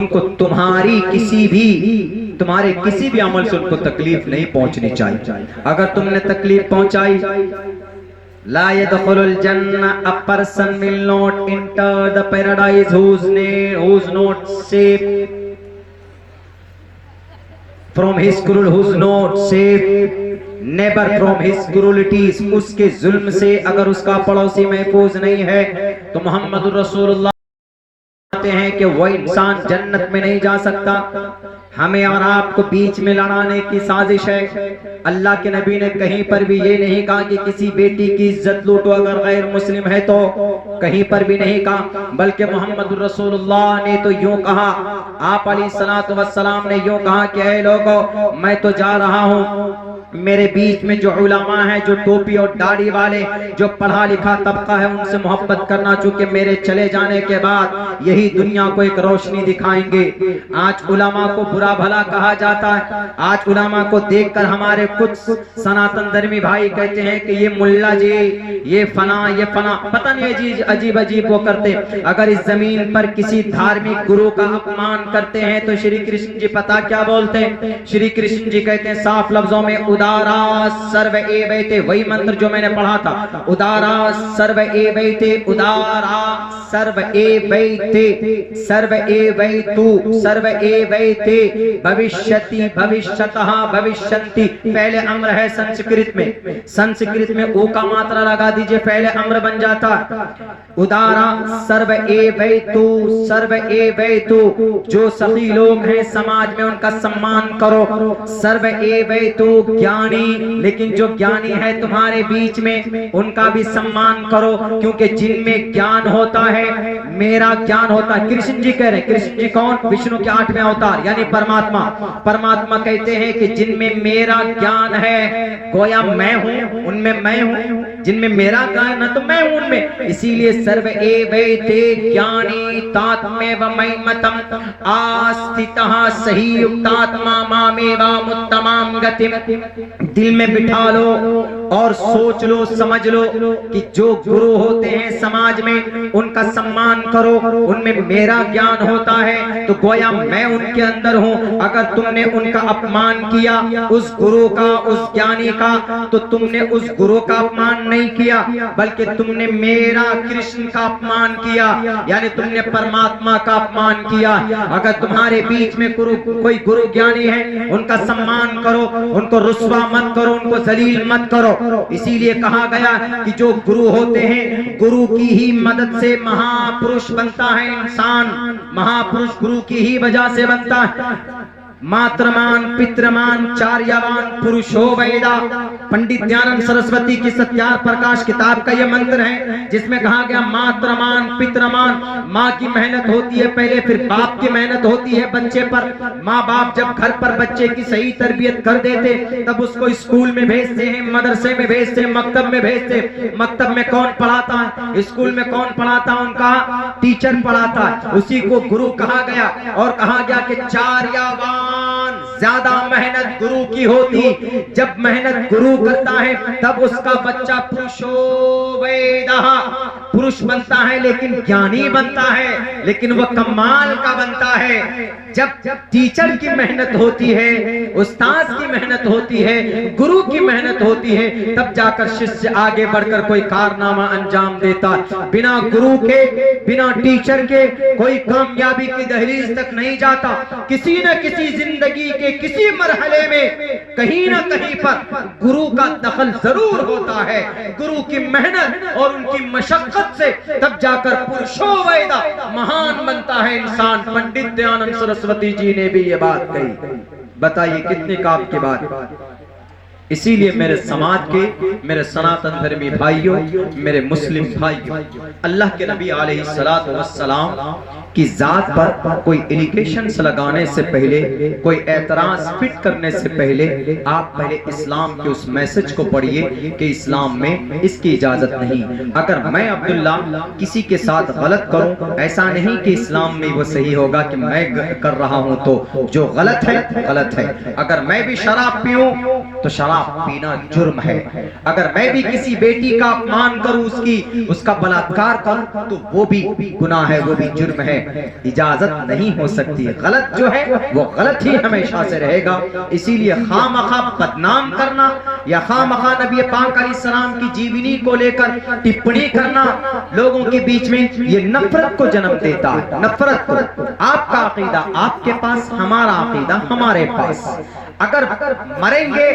ان کو تمہارے کسی بھی عمل سے ان کو تکلیف نہیں پہنچنی چاہیے. اگر تم نے تکلیف پہنچائی، لا يدخل الجنہ a person will not enter the paradise who's not safe from his cruel, who's not safe never from his cruelties. اس کے ظلم سے اگر اس کا پڑوسی محفوظ نہیں ہے تو محمد رسول اللہ کہتے ہیں کہ وہ انسان جنت میں نہیں جا سکتا. ہمیں اور آپ کو بیچ میں لڑانے کی سازش ہے. اللہ کے نبی نے کہیں پر بھی یہ نہیں کہا کہ کسی بیٹی کی عزت لوٹو اگر غیر مسلم ہے تو، کہیں پر بھی نہیں کہا، بلکہ محمد رسول اللہ نے تو یوں کہا، آپ علیہ الصلوۃ والسلام نے یوں کہا کہ اے لوگو میں تو جا رہا ہوں، میرے بیچ میں جو علماء ہیں، جو ٹوپی اور داڑھی والے، جو پڑھا لکھا طبقہ ہے، ان سے محبت کرنا، چونکہ میرے چلے جانے کے بعد یہی دنیا کو ایک روشنی دکھائیں گے. آج علماء کو برا بھلا کہا جاتا ہے. آج علماء کو دیکھ کر ہمارے کچھ سناتن دھرمی بھائی کہتے ہیں کہ یہ ملا جی، یہ فنا، پتہ نہیں عجیب عجیب وہ کرتے. اگر اس زمین پر کسی دھارمک گرو کا اپمان کرتے ہیں تو شری کرشن جی پتہ کیا بولتے ہیں؟ شری کرشن جی کہتے ہیں صاف لفظوں میں، ادارا سرو اے ویتے، وہی منتر جو میں نے پڑھا تھا، ادارا سرو اے ویتے، ادارا سرو اے ویتے، سرو اے ویتو، سرو اے ویتے، بھوشیتی، بھوشیتہ، بھوشینتی. پہلے امر ہے سنسکرت میں او کا ماترا لگا دیجئے، پہلے امر بن جاتا. ادارا سرو اے ویتو، سرو اے ویتو، جو سخی لوگ ہیں سماج میں ان کا سمان کرو. سرو اے ویتو، گیانی، لیکن جو گیانی ہے تمہارے بیچ میں ان کا بھی سمان کرو، کیونکہ جن میں گیان ہوتا ہے میرا گیان ہوتا ہے. کرشن جی کہہ رہے ہیں، کرشن جی کون؟ وشنو کے 8ویں اوتار یعنی پرماتما کہتے ہیں کہ جن میں میرا گیان ہے، گویا میں ہوں ان میں، میں ہوں جن میں میرا گیان ہے تو میں ہوں ان میں. اسی لیے سرو اے ویتے گیانی تاتمے و میمتم آستھتہ صحیح یکتاتما مامیوا متمام گتم. دل میں بٹھا لو اور سوچ لو، سمجھ لو کہ جو گرو ہوتے ہیں سماج میں ان کا سمان کرو، ان میں میرا گیان ہوتا ہے تو گویا میں ان کے اندر ہوں. اگر تم نے ان کا اپمان کیا، اس گرو کا، اس گیانی کا، تو تم نے اس گرو کا اپمان نہیں کیا بلکہ تم نے میرا کرشن کا اپمان کیا، یعنی تم نے پرماتما کا اپمان کیا. اگر تمہارے بیچ میں کوئی گرو گیانی ہے ان کا سمان کرو، ان کو رسوا مت کرو، ان کو ذلیل مت کرو. اسی لیے کہا گیا کہ جو گرو ہوتے ہیں، گرو کی ہی مدد سے مہا پروش بنتا ہے انسان. مہا پروش گرو کی ہی وجہ سے بنتا ہے. ماترمان پترمان چاریاوان پروشو ویدا. پنڈت دیانند سرسوتی کی ستیار پرکاش کتاب کا یہ منتر ہے جس میں کہا گیا ماترمان پترمان. ماں کی محنت ہوتی ہے پہلے، پھر باپ کی محنت ہوتی ہے بچے پر. ماں باپ جب گھر پر بچے کی صحیح تربیت کر دیتے تب اس کو اسکول میں بھیجتے ہیں، مدرسے میں بھیجتے ہیں، مکتب میں بھیجتے. مکتب میں کون پڑھاتا ہے؟ اسکول میں کون پڑھاتا ہے؟ ان کا ٹیچر پڑھاتا ہے. اسی کو گرو کہا گیا. اور کہا گیا کہ چاریاوان، زیادہ محنت گرو کی ہوتی. جب محنت گرو کرتا ہے تب اس کا بچہ پروشو ویدہ، پروش بنتا ہے لیکن گیانی بنتا ہے، لیکن وہ کمال کا بنتا ہے. جب ٹیچر کی محنت ہوتی ہے، استاد کی محنت ہوتی ہے، گرو کی محنت ہوتی ہے، تب جا کر شیشیہ آگے بڑھ کر کوئی کارنامہ انجام دیتا. بنا گرو کے، بنا ٹیچر کے کوئی کامیابی کی دہلیز تک نہیں جاتا. کسی نہ کسی زندگی کے کسی مرحلے میں کہیں نہ کہیں پر گرو کا دخل ضرور ہوتا ہے. گرو کی محنت اور ان کی مشقت سے تب جا کر پروشو ویدا مہان بنتا ہے انسان. پنڈت دیانند سرسوتی جی نے بھی یہ بات کہی. بتائیے کتنے کام کی بات. اسی لیے میرے سماج کے، میرے سناتن دھرمی بھائیوں، میرے مسلم بھائیوں، اللہ کے نبی علیہ السلام کی ذات پر کوئی ایلیگیشنز لگانے سے پہلے، کوئی اعتراض فٹ کرنے سے پہلے آپ پہلے اسلام کے اس میسج کو پڑھیے کہ اسلام میں اس کی اجازت نہیں. اگر میں عبداللہ کسی کے ساتھ غلط کروں، ایسا نہیں کہ اسلام میں وہ صحیح ہوگا کہ میں کر رہا ہوں تو جو غلط ہے غلط ہے. اگر میں بھی شراب پیوں تو شراب پینا جرم ہے. اگر میں بھی کسی بیٹی کا اپمان کروں, اس کا بلاత్కాر کروں, تو وہ بھی گناہ ہے, وہ بھی جرم ہے. اجازت نہیں ہو سکتی. غلط جو ہے وہ غلط ہی ہمیشہ سے رہے گا. اسی لیے خواہ بدنام کرنا یا خواہ نبی پاک علیہ السلام کی جیونی کو لے کر ٹپڑی کرنا لوگوں کے بیچ میں, یہ نفرت کو جنم دیتا ہے. نفرت کو. آپ کا عقیدہ آپ کے پاس, ہمارا عقیدہ ہمارے پاس. اگر مریں گے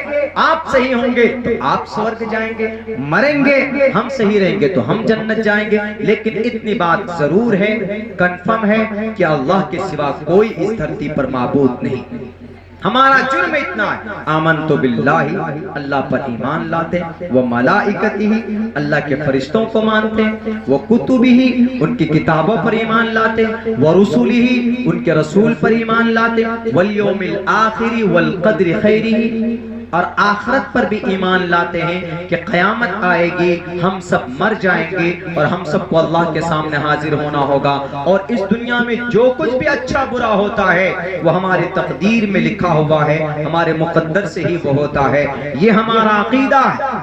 آپ صحیح ہوں گے تو آپ سورگ جائیں گے, مریں گے ہم صحیح رہیں گے تو ہم جنت جائیں گے. لیکن اتنی بات ضرور ہے, کنفرم ہے کہ اللہ کے سوا کوئی اس دھرتی پر معبود نہیں. ہمارا جرم اتنا ہے, آمنت باللہ, اللہ پر ایمان لاتے, وہ ملائکتہ, اللہ کے فرشتوں کو مانتے, وہ کتبہ, ان کی کتابوں پر ایمان لاتے, وہ رسولہ, ان کے رسول پر ایمان لاتے, والیوم الآخر والقدر خیرہ, اور آخرت پر بھی ایمان لاتے ہیں کہ قیامت آئے گی, ہم سب مر جائیں گے اور ہم سب کو اللہ کے سامنے حاضر ہونا ہوگا, اور اس دنیا میں جو کچھ بھی اچھا برا ہوتا ہے وہ ہماری تقدیر میں لکھا ہوا ہے, ہمارے مقدر سے ہی وہ ہوتا ہے. یہ ہمارا عقیدہ ہے.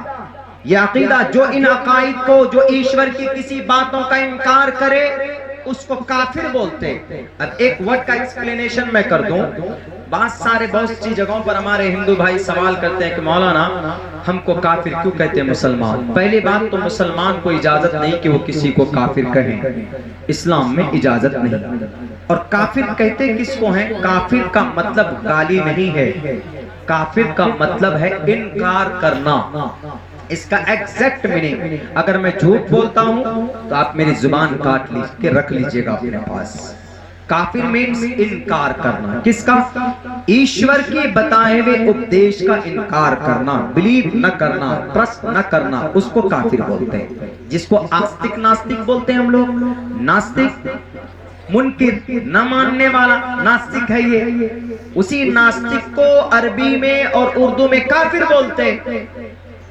یہ عقیدہ جو ان عقائد کو, جو ایشور کی کسی باتوں کا انکار کرے اس کو کافر بولتے. اب ایک ورڈ کا ایکسپلینیشن میں کر دوں. بہت سی جگہوں پر ہمارے ہندو بھائی سوال کرتے ہیں کہ مولانا ہم کو کافر کیوں کہتے ہیں مسلمان؟ پہلی بات تو مسلمان کو اجازت نہیں کہ وہ کسی کو کافر کہیں, اسلام میں اجازت نہیں. اور کافر کہتے کس کو ہیں؟ کافر کا مطلب گالی نہیں ہے, کافر کا مطلب ہے انکار کرنا. اس کا ایگزیکٹ میننگ, اگر میں جھوٹ بولتا ہوں تو آپ میری زبان کاٹ کے رکھ لیجئے گا اپنے پاس. کافر مینس انکار کرنا. کس کا؟ ایشور کے بتائے ہوئے اپدیش کا انکار کرنا, بلیو نہ کرنا, ٹرسٹ نہ کرنا, اس کو کافر بولتے ہیں. جس کو آستک ناستک بولتے ہیں ہم لوگ. ناستک منکر, نہ ماننے والا, ناستک ہے یہ. اسی ناستک کو عربی میں اور اردو میں کافر بولتے ہیں.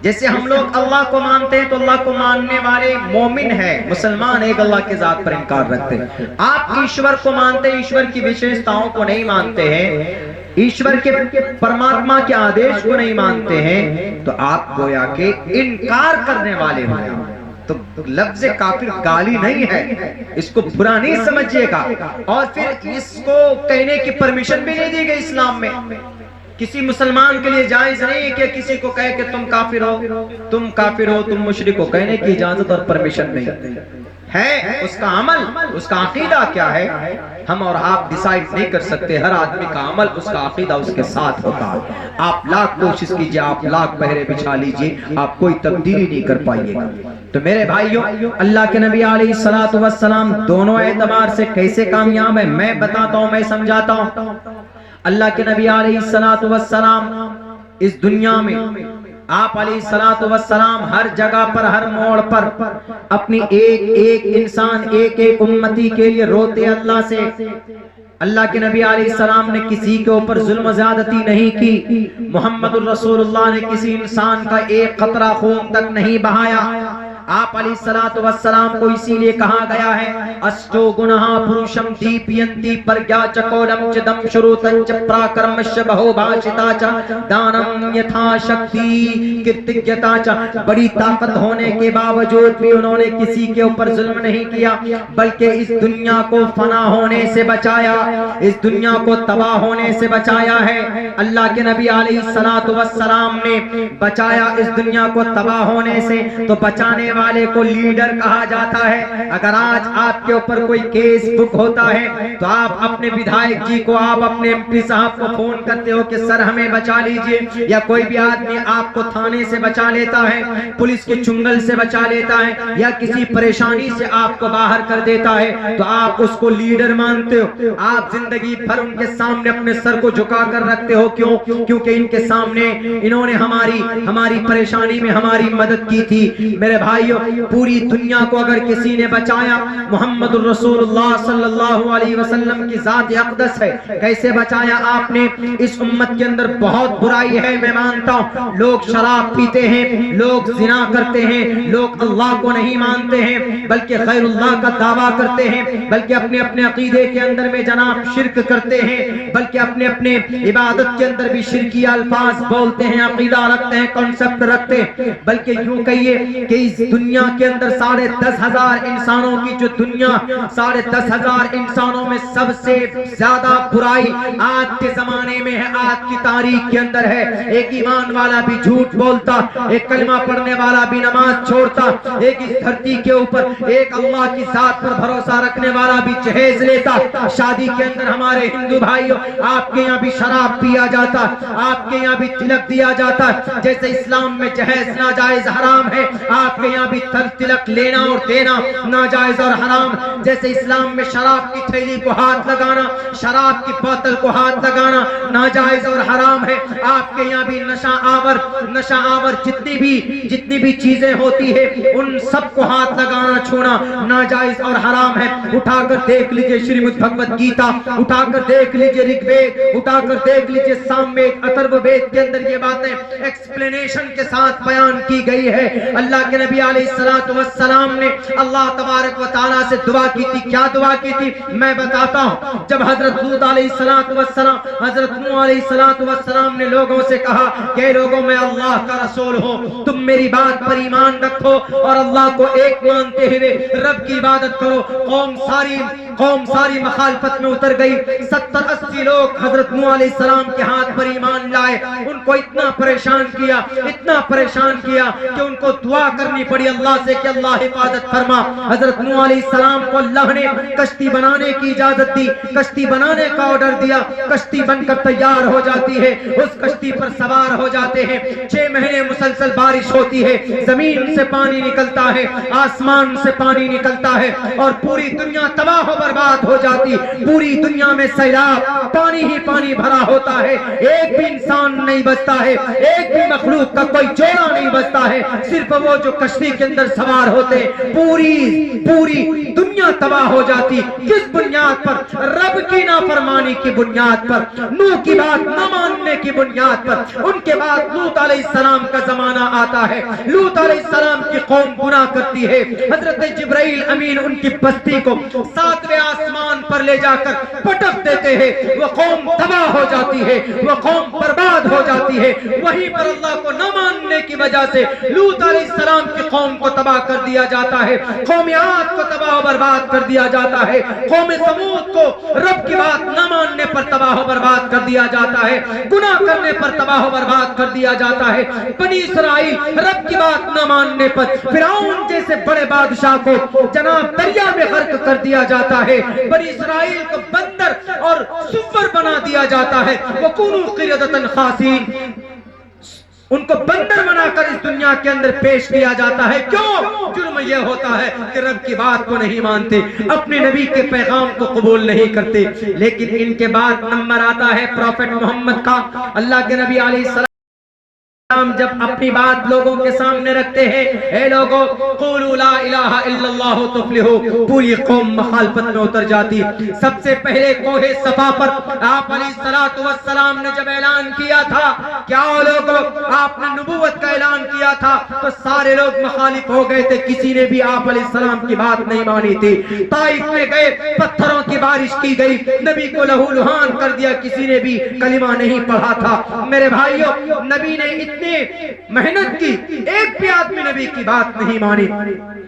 جیسے ہم لوگ اللہ کو مانتے ہیں تو اللہ کو ماننے والے مومن ہے, مسلمان ایک اللہ کے ذات پر انکار رکھتے ہیں. آپ ایشور کو مانتے ہیں, ایشور کی وشیشتاؤں کو نہیں مانتے ہیں, ایشور کے پرماتما کے آدیش کو نہیں مانتے ہیں, تو آپ گویا کہ انکار کرنے والے ہیں. تو لفظ کافر گالی نہیں ہے, اس کو برا نہیں سمجھیے گا. اور پھر اس کو کہنے کی پرمیشن بھی نہیں دی گئی اسلام میں. کسی مسلمان کے لیے جائز نہیں کہ کسی کو کہے کہ تم کافر ہو, تم کافر ہو, تم مشرک ہو. کہنے کی اجازت اور پرمیشن نہیں ہے. اس کا عمل, اس کا عقیدہ کیا ہے ہم اور آپ ڈیسائیڈ نہیں کر سکتے. ہر آدمی کا عمل, اس کا عقیدہ اس کے ساتھ ہوتا ہے. آپ لاکھ کوشش کیجئے, آپ لاکھ پہرے بچھا لیجئے, آپ کوئی تبدیلی نہیں کر پائیے گا. تو میرے بھائیوں, اللہ کے نبی علیہ السلام دونوں اعتبار سے کیسے کامیاب ہے میں بتاتا ہوں, میں سمجھاتا ہوں. اللہ کے نبی علیہ السلام اس دنیا میں, آپ علیہ السلام ہر جگہ پر, ہر موڑ پر اپنی ایک ایک انسان, ایک ایک امتی کے لیے روتے اللہ سے. اللہ کے نبی علیہ السلام نے کسی کے اوپر ظلم و زیادتی نہیں کی. محمد الرسول اللہ نے کسی انسان کا ایک قطرہ خون تک نہیں بہایا. آپ علیہ السلام کو اسی لیے کہا گیا ہے اشٹو گناہ پروشم دیپینتی پرگیا چکولم چدم شروطن چپراکرم شبہو بھاشتا چا دانم یتھا شکتی کرتگیتا چا. بڑی طاقت ہونے کے باوجود بھی انہوں نے کسی کے اوپر ظلم نہیں کیا, بلکہ اس دنیا کو فنا ہونے سے بچایا, اس دنیا کو تباہ ہونے سے بچایا ہے. اللہ کے نبی علیہ السلام نے بچایا اس دنیا کو تباہ ہونے سے, تو بچانے والے کو لیڈر کہا جاتا ہے. اگر آج آپ کے اوپر کوئی کیس بک ہوتا ہے تو آپ اپنے ودھائک جی کو, آپ اپنے ایم پی صاحب کو فون کرتے ہو کہ سر ہمیں بچا لیجئے, یا کوئی بھی آدمی آپ کو تھانے سے بچا لیتا ہے, پولیس کے چنگل سے بچا لیتا ہے, یا کسی پریشانی سے آپ کو باہر کر دیتا ہے, تو آپ اس کو لیڈر مانتے ہو. آپ زندگی بھر ان کے سامنے اپنے سر کو جھکا کر رکھتے ہو. کیوں؟ کیونکہ ان کے سامنے انہوں نے ہماری پریشانی میں ہماری مدد کی تھی. میرے بھائی بھائیوں پوری دنیا کو اگر کسی نے بچایا محمد الرسول اللہ صلی اللہ علیہ وسلم کی ذات اقدس ہے. کیسے بچایا آپ نے؟ اس امت کے اندر بہت برائی ہے میں مانتا ہوں, لوگ شراب پیتے ہیں, لوگ زنا کرتے ہیں, لوگ اللہ کو نہیں مانتے ہیں بلکہ غیر اللہ کا دعویٰ کرتے ہیں, بلکہ اپنے اپنے عقیدے کے اندر میں جناب شرک کرتے ہیں, بلکہ اپنے اپنے عبادت کے اندر بھی شرکی الفاظ بولتے ہیں, عقیدہ رکھتے ہیں, کنسپٹ رکھتے ہیں. بلکہ یوں کہیے کہ اس دنیا کے اندر 10,500 انسانوں کی جو دنیا 10,500 انسانوں میں سب سے زیادہ برائی آج کے زمانے میں ہے, آج کی تاریخ کے اندر ہے. ایک ایمان والا بھی جھوٹ بولتا, ایک کلمہ پڑھنے والا بھی نماز چھوڑتا, ایک اس دھرتی کے اوپر ایک اللہ کی ذات پر بھروسہ رکھنے والا بھی جہیز لیتا. شادی کے اندر ہمارے ہندو بھائیوں آپ کے یہاں بھی شراب پیا جاتا, آپ کے یہاں بھی تلک دیا جاتا, جیسے اسلام میں جہیز ناجائز حرام ہے آپ کے یہاں بھی تلک لینا اور دینا ناجائز اور حرام. جیسے اسلام میں شراب کی تھیلی کو ہاتھ لگانا, شراب کی بوتل کو ہاتھ لگانا ناجائز اور حرام ہے, آپ کے یہاں بھی نشہ آور جتنی بھی چیزیں ہوتی ہے ان سب کو ہاتھ لگانا چھونا ناجائز اور حرام ہے. اٹھا کر دیکھ لیجئے شریمد بھگوت گیتا, اٹھا کر دیکھ لیجئے رگ وید, اٹھا کر دیکھ لیجئے سام وید, اترو وید کے اندر یہ باتیں ایکسپلینیشن کے ساتھ بیان کی گئی ہے. اللہ کے نبی علیہ السلام نے اللہ تبارک و تعالیٰ سے دعا کی تھی. کیا دعا کی تھی میں بتاتا ہوں. جب حضرت لوط علیہ السلام, حضرت نوح علیہ السلام نے لوگوں سے کہا کہ لوگوں میں اللہ کا رسول ہوں, تم میری بات پر ایمان رکھو اور اللہ کو ایک مانتے ہوئے رب کی عبادت کرو. قوم ساری مخالفت میں اتر گئی. 70-80 لوگ حضرت نوح علیہ السلام کے ہاتھ پر ایمان لائے. ان کو اتنا پریشان کیا کہ ان کو دعا کرنی پڑی اللہ سے کہ اللہ حفاظت فرما. حضرت نوح علیہ السلام کو اللہ نے کشتی بنانے کی اجازت دی, کشتی بنانے کا آرڈر دیا. کشتی بن کر تیار ہو جاتی ہے, اس کشتی پر سوار ہو جاتے ہیں. 6 مہینے مسلسل بارش ہوتی ہے, زمین سے پانی نکلتا ہے, آسمان سے پانی نکلتا ہے اور پوری دنیا تباہ و برباد ہو جاتی. پوری دنیا میں سیلاب, پانی ہی پانی بھرا ہوتا ہے, ایک بھی انسان نہیں بچتا ہے, ایک بھی مخلوق کا کوئی جوڑا نہیں بچتا ہے, صرف وہ جو کشتی کے اندر سوار ہوتے. پوری دنیا تباہ ہو جاتی. کس بنیاد پر؟ رب کی نافرمانی کی بنیاد پر, نوح کی بات نہ ماننے کی بنیاد پر. ان کے بعد لوط علیہ السلام کا زمانہ آتا ہے. لوط علیہ السلام کی قوم گناہ کرتی ہے. حضرت جبرائیل امین ان کی بستی کو 7ویں آسمان پر لے جا کر پٹک دیتے ہیں. وہ قوم تباہ ہو جاتی ہے, وہ قوم برباد ہو جاتی ہے. وہیں پر اللہ کو نہ ماننے کی وجہ سے لوط علیہ السلام کی قوم کو تباہ کر دیا جاتا ہے, قوم عاد کو تباہ و برباد کر دیا جاتا ہے, قوم سمود کو رب کی بات نہ ماننے پر تباہ و برباد کر دیا جاتا ہے, گناہ کرنے پر تباہ و برباد کر دیا جاتا ہے. بنی اسرائیل رب کی بات نہ ماننے پر فرعون جیسے بڑے بادشاہ کو جناب دریا میں غرق کر دیا جاتا ہے. بنی اسرائیل کو بندر اور سور بنا دیا جاتا ہے. وَكُونُوا قِرَدَةً خَاسِئِينَ, ان کو بندر بنا کر اس دنیا کے اندر پیش کیا جاتا ہے. کیوں؟ جرم یہ ہوتا ہے کہ رب کی بات کو نہیں مانتے, اپنے نبی کے پیغام کو قبول نہیں کرتے. لیکن ان کے بعد نمبر آتا ہے پروفیٹ محمد کا. اللہ کے نبی علیہ السلام جب اپنی بات لوگوں کے سامنے رکھتے ہیں, اے لوگوں قولوا لا الہ الا اللہ تفلحوا, پوری قوم مخالفت میں اتر جاتی. سب سے پہلے کوہ صفا پر آپ علیہ السلام نے جب اعلان کیا تھا, کیا لوگوں آپ نے نبوت کا اعلان کیا تھا تو سارے لوگ مخالف ہو گئے تھے, کسی نے بھی آپ علیہ السلام کی بات نہیں مانی تھی. طائف میں گئے, پتھروں کی بارش کی گئی, نبی کو لہو لہان کر دیا, کسی نے بھی کلمہ نہیں پڑھا تھا. میرے بھائیوں, نبی نے محنت کی, ایک بھی آدمی نبی کی بات نہیں مانی.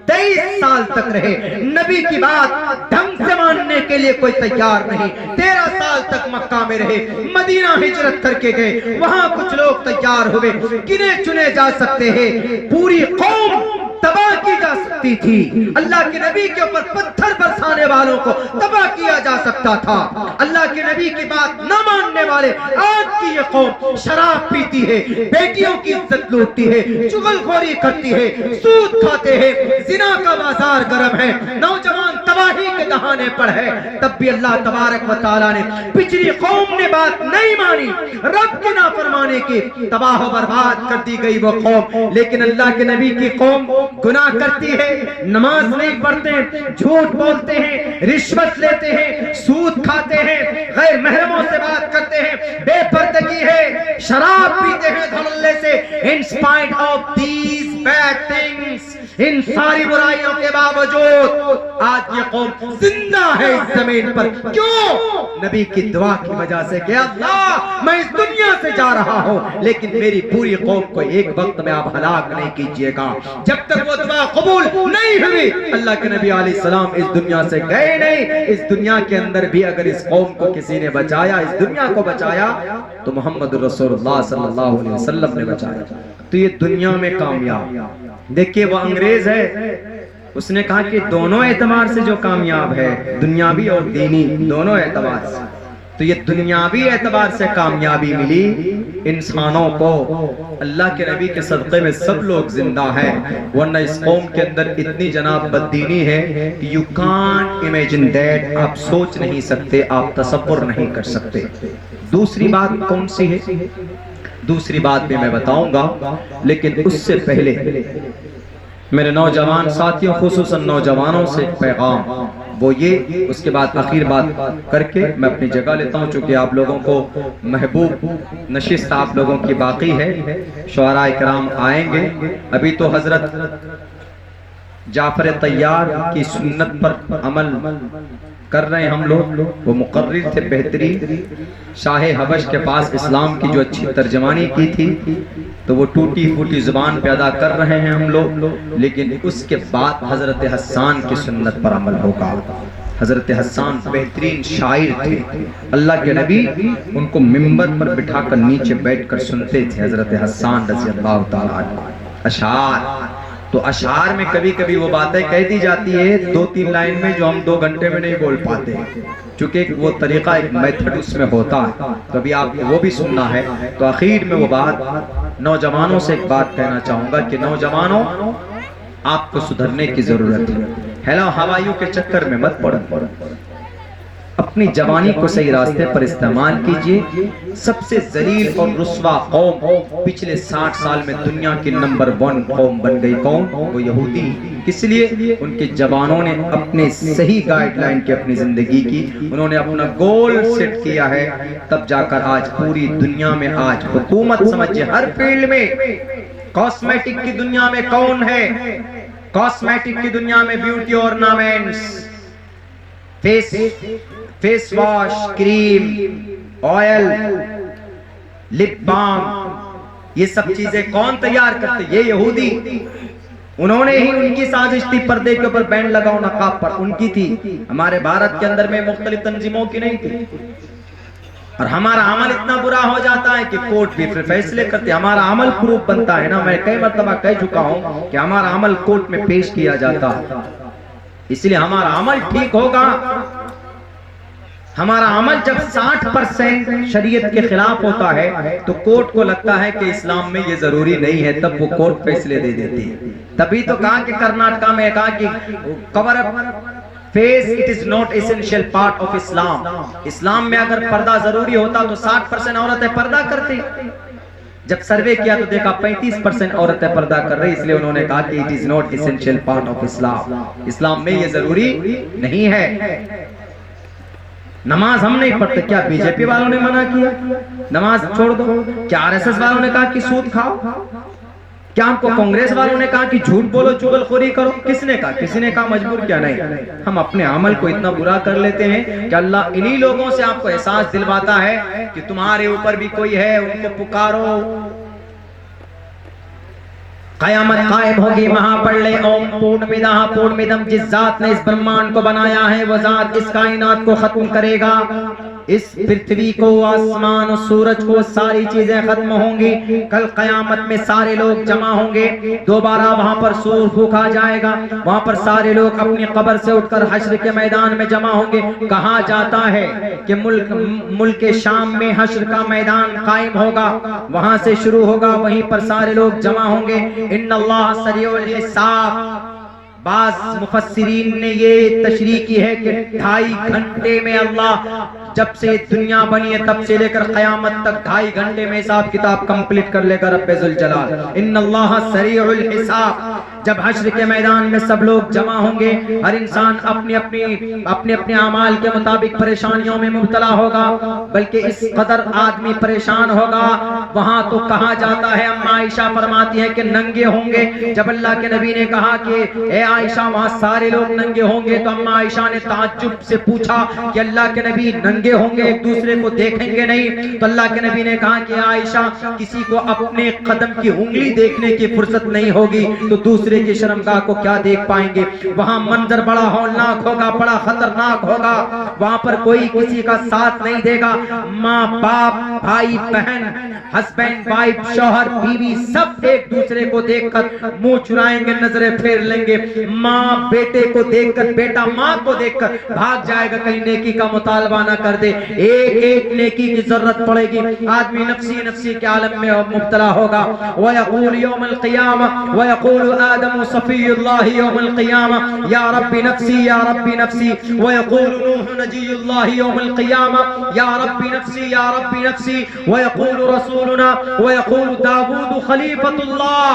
23 سال تک رہے, نبی کی بات ڈھنگ سے ماننے کے لیے کوئی تیار نہیں. 13 سال تک مکہ میں رہے, مدینہ ہجرت کر کے گئے, وہاں کچھ لوگ تیار ہوئے, گنے چنے جا سکتے ہیں. پوری قوم تباہ کی جا سکتی تھی. اللہ کے نبی کے اوپر پتھر برسانے والوں کو تباہ کیا جا سکتا تھا. اللہ کے نبی کی بات نہ ماننے والے, آج کی یہ قوم شراب پیتی ہے, بیٹیوں کی عزت لوٹتی ہے, چغل خوری کرتی ہے, سود کھاتے ہیں, زنا کا بازار گرم ہے, نوجوان تباہی کے دہانے پر ہے. تب بھی اللہ تبارک و تعالیٰ نے, پچھلی قوم نے بات نہیں مانی, رب کی نافرمانی کی, تباہ و برباد کر دی گئی وہ قوم. لیکن اللہ کے نبی کی قوم گناہ کرتی ہے، نماز نہیں پڑھتے، جھوٹ بولتے ہیں، رشوت لیتے ہیں، سود کھاتے ہیں، غیر محرموں سے بات کرتے ہیں، بے پردگی ہے، شراب پیتے ہیں دھڑلے سے. In spite of these bad things، ان ساری برائیوں کے باوجود آج یہ قوم زندہ ہے اس زمین پر. کیوں؟ نبی کی دعا کی وجہ سے کہ اللہ میں اس دنیا سے جا رہا ہوں لیکن میری پوری قوم کو ایک وقت میں آپ ہلاک نہیں کیجئے گا. جب تک وہ دعا قبول نہیں ہوئی اللہ کے نبی علیہ السلام اس دنیا سے گئے نہیں. اس دنیا کے اندر بھی اگر اس قوم کو کسی نے بچایا، اس دنیا کو بچایا، تو محمد رسول اللہ صلی اللہ علیہ وسلم نے بچایا. تو یہ دنیا میں کامیاب. دیکھیے وہ انگریز ہے، اس نے کہا کہ دونوں اعتبار سے جو کامیاب ہے، دنیاوی اور دینی دونوں اعتبار سے، تو یہ دنیاوی اعتبار سے کامیابی ملی انسانوں کو. اللہ کے نبی کے صدقے میں سب لوگ زندہ ہیں، ورنہ اس قوم کے اندر اتنی جناب بددینی ہے کہ you can't imagine that، آپ سوچ نہیں سکتے، آپ تصور نہیں کر سکتے. دوسری بات کون سی ہے؟ دوسری بات بھی میں بتاؤں گا، لیکن اس سے پہلے میرے نوجوان ساتھیوں خصوصاً نوجوانوں سے پیغام وہ یہ، اس کے بعد آخر بات کر کے میں اپنی جگہ لیتا ہوں، چونکہ آپ لوگوں کو محبوب نشست آپ لوگوں کی باقی ہے. شعراء کرام آئیں گے. ابھی تو حضرت جعفر طیار کی سنت پر عمل کر رہے ہیں ہم لوگ. وہ مقرر تھے بہترین، شاہ حبش کے پاس اسلام کی جو اچھی ترجمانی کی تھی، تو وہ ٹوٹی پھوٹی زبان پہ ادا کر رہے ہیں ہم لوگ. لیکن اس کے بعد حضرت حسان کی سنت پر عمل ہوگا. حضرت حسان بہترین شاعر تھے. اللہ کے نبی ان کو منبر پر بٹھا کر نیچے بیٹھ کر سنتے تھے. حضرت حسان رضی اللہ تعالیٰ عنہ اشعار، تو اشعار میں کبھی کبھی وہ باتیں کہہ دی جاتی ہے 2-3 لائن میں جو ہم 2 گھنٹے میں نہیں بول پاتے، چونکہ وہ طریقہ ایک میتھڈ اس میں ہوتا ہے. تو ابھی آپ کو وہ بھی سننا ہے. تو آخر میں وہ بات نوجوانوں سے ایک بات کہنا چاہوں گا کہ نوجوانوں آپ کو سدھرنے کی ضرورت ہے. ہیلو ہوائیوں کے چکر میں مت پڑو، اپنی جوانی کو صحیح راستے پر استعمال کیجئے. سب سے ذلیل اور رسوا قوم پچھلے 60 سال میں دنیا کی نمبر 1 قوم بن گئی. کون؟ وہ یہودی. کس لیے؟ ان کے جوانوں نے اپنے صحیح گائیڈ لائن کی اپنی زندگی کی، انہوں نے اپنا گول سیٹ کیا ہے، تب جا کر آج پوری دنیا میں آج حکومت سمجھے ہر فیلڈ میں. کاسمیٹک کی دنیا میں کون ہے؟ کاسمیٹک کی دنیا میں بیوٹی اورنامنٹس، فیس واش، کریم، آئل، لپ بام، یہ سب چیزیں کون تیار کرتے؟ یہ یہودی. انہوں نے ہی ان کی سازش تھی پردے کے اوپر بین لگاؤ نقاب پر، ان کی تھی. ہمارے بھارت کے اندر میں مختلف تنظیموں کی نہیں تھی. اور ہمارا عمل اتنا برا ہو جاتا ہے کہ کورٹ بھی پھر فیصلے کرتے. ہمارا عمل پروف بنتا ہے نا. میں کئی مرتبہ کہہ چکا ہوں کہ ہمارا عمل کورٹ میں پیش کیا جاتا، اس لیے ہمارا عمل ٹھیک ہوگا. ہمارا عمل جب 60% شریعت کے خلاف ہوتا ہے تو کورٹ کو لگتا ہے کہ اسلام میں یہ ضروری نہیں ہے، تب وہ کورٹ فیصلے دے دیتی ہے. تبھی تو کہا کہ کرناٹکا میں کہا کہ cover up face it is not essential part of Islam. Islam میں اگر پردہ ضروری ہوتا تو 60% عورتیں پردہ کرتی. جب سروے کیا تو دیکھا 35% عورتیں پردہ کر رہی، اس لیے انہوں نے کہا کہ it is not essential part of Islam. Islam میں یہ ضروری نہیں ہے. نماز ہم نہیں پڑھتے، کیا بی جے پی والوں نے منع کیا نماز چھوڑ دو؟ کیا آر ایس ایس والوں نے کہا کہ سود کھاؤ؟ کیا ہم کو کانگریس والوں نے کہا کہ جھوٹ بولو، چغل خوری کرو؟ کس نے کہا؟ کسی نے کہا مجبور کیا؟ نہیں. ہم اپنے عمل کو اتنا برا کر لیتے ہیں کہ اللہ انہی لوگوں سے آپ کو احساس دلواتا ہے کہ تمہارے اوپر بھی کوئی ہے، ان کو پکارو. قیامت قائم ہوگی، وہاں پڑھ لے اوم پورنمیدہ پورنمیدم. جس ذات نے اس برہمانڈ کو بنایا ہے وہ ذات اس کائنات کو ختم کرے گا. اس پرتھوی کو، آسمان اور سورج کو، ساری چیزیں ختم ہوں گی. کل قیامت میں سارے لوگ جمع ہوں گے. دوبارہ وہاں پر سور پھونکا جائے گا. وہاں پر سارے لوگ اپنی قبر سے اٹھ کر حشر کے میدان میں جمع ہوں گے. کہا جاتا ہے کہ ملک شام میں حشر کا میدان قائم ہوگا، وہاں سے شروع ہوگا، وہیں پر سارے لوگ جمع ہوں گے. ان اللہ سریع الحساب. بعض مفسرین نے یہ تشریح کی ہے کہ 2.5 گھنٹے میں اللہ جب سے دنیا بنی ہے تب سے لے کر قیامت تک 2.5 گھنٹے میں حساب کتاب کمپلیٹ کر لے گا رب ذوالجلال. ان اللہ سریع الحساب. جب حشر کے میدان میں سب لوگ جمع ہوں گے، ہر انسان اپنے اپنے اعمال کے مطابق پریشانیوں میں مبتلا ہوگا، بلکہ اس قدر آدمی پریشان ہوگا، وہاں تو کہا جاتا ہے، اما عائشہ فرماتی ہے کہ ننگے ہوں گے۔ جب اللہ کے نبی نے کہا کہ اے عائشہ وہاں سارے لوگ ننگے ہوں گے، تو اما عائشہ نے تعجب سے پوچھا کہ اللہ کے نبی ننگے ہوں گے، ایک دوسرے کو دیکھیں گے نہیں؟ تو اللہ کے نبی نے کہا کہ عائشہ کسی کو اپنے قدم کی انگلی دیکھنے کی فرصت نہیں ہوگی تو دوسرے کی شرمگاہ کو کیا دیکھ پائیں گے؟ وہاں منظر بڑا ہولناک ہوگا، بڑا خطرناک ہوگا، وہاں پر کوئی کسی کا ساتھ نہیں دے گا، ماں باپ بھائی بہن ہسبینڈ وائف شوہر بیوی سب ایک دوسرے کو دیکھ کر منہ چرائیں گے، نظریں پھیر لیں گے، ماں بیٹے کو دیکھ کر بیٹا ماں کو دیکھ کر بھاگ جائے گا کہیں نیکی کا مطالبہ نہ کر دے، ایک ایک نیکی کی ضرورت پڑے گی، آدمی نفسی نفسی کے عالم میں مبتلا ہوگا۔ وَيَقُولُ يَوْمَ الْقِيَامَةِ وَيَقُولُ آدَمُ صَفِيُّ اللَّهِ يَوْمَ الْقِيَامَةِ يَا رَبِّ نَفْسِي يَا رَبِّ نَفْسِي وَيَقُولُ نُوحُ نَجِيُّ اللَّهِ يَوْمَ الْقِيَامَةِ يَا رَبِّ نَفْسِي يَا رَبِّ نَفْسِي وَيَقُولُ رَسُولُنَا وَيَقُولُ داود خلیفۃ اللہ،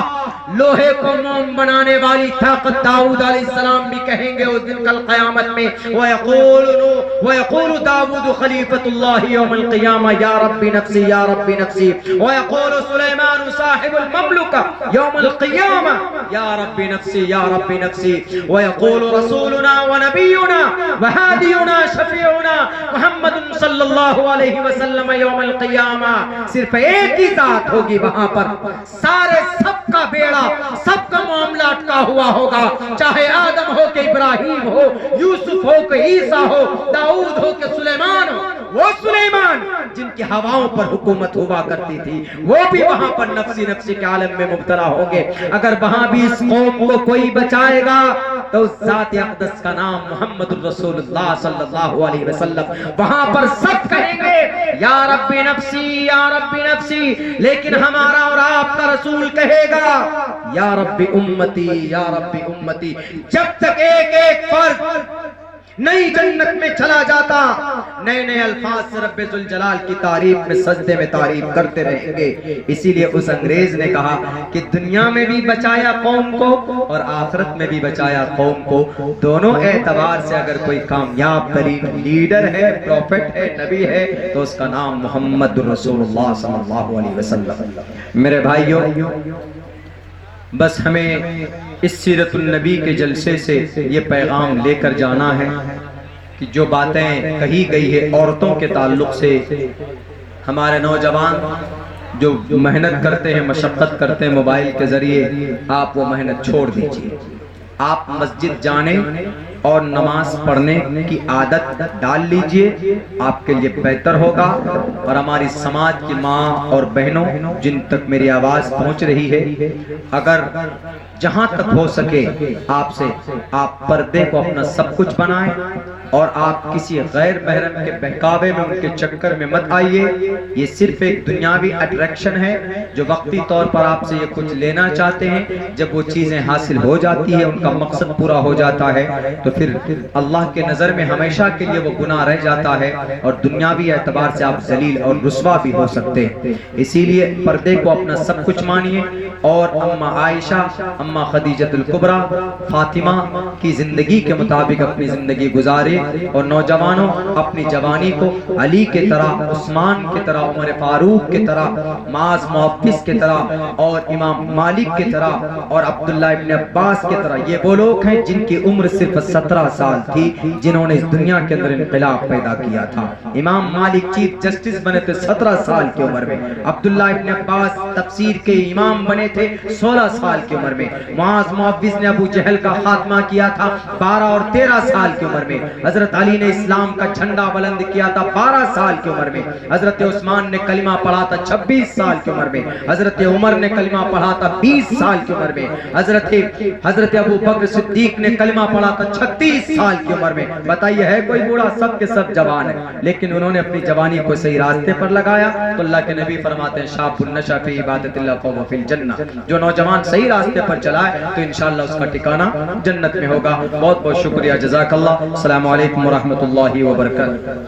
لوہے کو موم بنانے والی طاقت داؤد علیہ السلام بھی کہیں گے اس دن کل قیامت میں، وَيَقُولُ داود خلیفۃ اللہ یوم القیامہ یا رب نفسی یا رب نفسی وَيَقُولُ سلیمان صاحب المملکہ یوم القیامہ یا رب نفسی یا رب نفسی وَيَقُولُ رسولنا ونبینا وہادینا شفیعنا محمد صلی اللہ علیہ وسلم یوم القیامہ۔ صرف ایک ہی ذات ہوگی وہاں پر، سارے سب کا بیڑا سب کا معاملہ اٹکا ہوا ہوگا، چاہے آدم ہو کہ ابراہیم ہو، یوسف ہو کہ عیسیٰ ہو، داؤد ہو کہ سلیمان ہو، وہ سلیمان جن کی ہواؤں پر حکومت ہوا کرتی تھی وہ بھی وہاں پر نفسی نفسی کے عالم میں مبتلا ہوں گے۔ اگر وہاں بھی اس قوم کو کوئی بچائے گا تو اس ذات اقدس کا نام محمد الرسول اللہ صلی اللہ علیہ وسلم، وہاں پر سب کہیں گے یا رب نفسی یا رب نفسی، لیکن ہمارا اور آپ کا رسول کہے گا یا رب امتی یا رب امتی۔ جب تک ایک ایک فرد نئی جنت میں چلا جاتا، نئے نئے الفاظ سے رب ذوالجلال کی تعریف میں سجدے میں تعریف کرتے رہیں گے۔ اسی لیے اس انگریز نے کہا کہ دنیا میں بھی بچایا قوم کو اور آخرت میں بھی بچایا قوم کو، دونوں اعتبار سے اگر کوئی کامیاب ترین لیڈر ہے، پروفٹ ہے، نبی ہے تو اس کا نام محمد رسول اللہ صلی اللہ علیہ وسلم۔ میرے بھائیوں، بس ہمیں اس سیرت النبی کے جلسے سے یہ پیغام لے کر جانا ہے کہ جو باتیں کہی گئی ہے عورتوں کے تعلق سے، ہمارے نوجوان جو محنت کرتے ہیں، مشقت کرتے ہیں موبائل کے ذریعے، آپ وہ محنت چھوڑ دیجئے، آپ مسجد جانے اور نماز پڑھنے کی عادت ڈال لیجئے، آپ کے لیے بہتر ہوگا۔ اور ہماری سماج کی ماں اور بہنوں جن تک میری آواز پہنچ رہی ہے، اگر جہاں تک ہو سکے آپ پردے کو اپنا سب کچھ بنائیں اور آپ کسی غیر محرم کے بہکاوے میں ان کے چکر میں مت آئیے۔ یہ صرف ایک دنیاوی اٹریکشن ہے جو وقتی طور پر آپ سے یہ کچھ لینا چاہتے ہیں، جب وہ چیزیں حاصل ہو جاتی ہے، ان کا مقصد پورا ہو جاتا ہے تو پھر اللہ کے نظر میں ہمیشہ کے لیے وہ گناہ رہ جاتا ہے اور دنیاوی اعتبار سے آپ ذلیل اور رسوا بھی ہو سکتے ہیں۔ اسی لیے پردے کو اپنا سب کچھ مانیے اور اما عائشہ، اما خدیجۃ الکبریٰ، فاطمہ کی زندگی کے مطابق اپنی زندگی گزارے، اور نوجوانوں اپنی جوانی کو علی کے طرح، عثمان کے طرح، عمر فاروق کے طرح، معاذ محفظ کے طرح اور امام مالک کے طرح اور عبداللہ ابن عباس کے طرح، یہ وہ لوگ ہیں جن کی عمر صرف 17 سال تھی، جنہوں نے اس دنیا کے اندر انقلاب پیدا کیا تھا۔ امام مالک چیف جسٹس بنے تھے 17 سال کی عمر میں، عبداللہ ابن عباس تفسیر کے امام بنے تھے 16 سال کی عمر میں، معاذ محفظ نے ابو جہل کا خاتمہ کیا تھا 12 اور 13 سال کی عمر میں، حضرت علی نے اسلام کا جھنڈا بلند کیا تھا 12 سال کی عمر میں، حضرت عثمان نے کلمہ پڑھا تھا 26 سال کی عمر میں، حضرت عمر نے کلمہ پڑھا تھا 20 سال کی عمر میں، حضرت ابو بکر صدیق نے کلمہ پڑھا تھا 36 سال کی عمر میں۔ بتائیے ہے کوئی بوڑھا؟ سب کے سب جوان ہیں، لیکن انہوں نے اپنی جوانی کو صحیح راستے پر لگایا تو اللہ کے نبی فرماتے ہیں شاب النشا فی عبادت اللہ فہو فی الجنہ، جو نوجوان صحیح راستے پر چلائے تو انشاءاللہ اس کا ٹھکانہ جنت میں ہوگا۔ بہت بہت شکریہ، جزاک اللہ، السلام علیکم ورحمۃ اللہ وبرکاتہ۔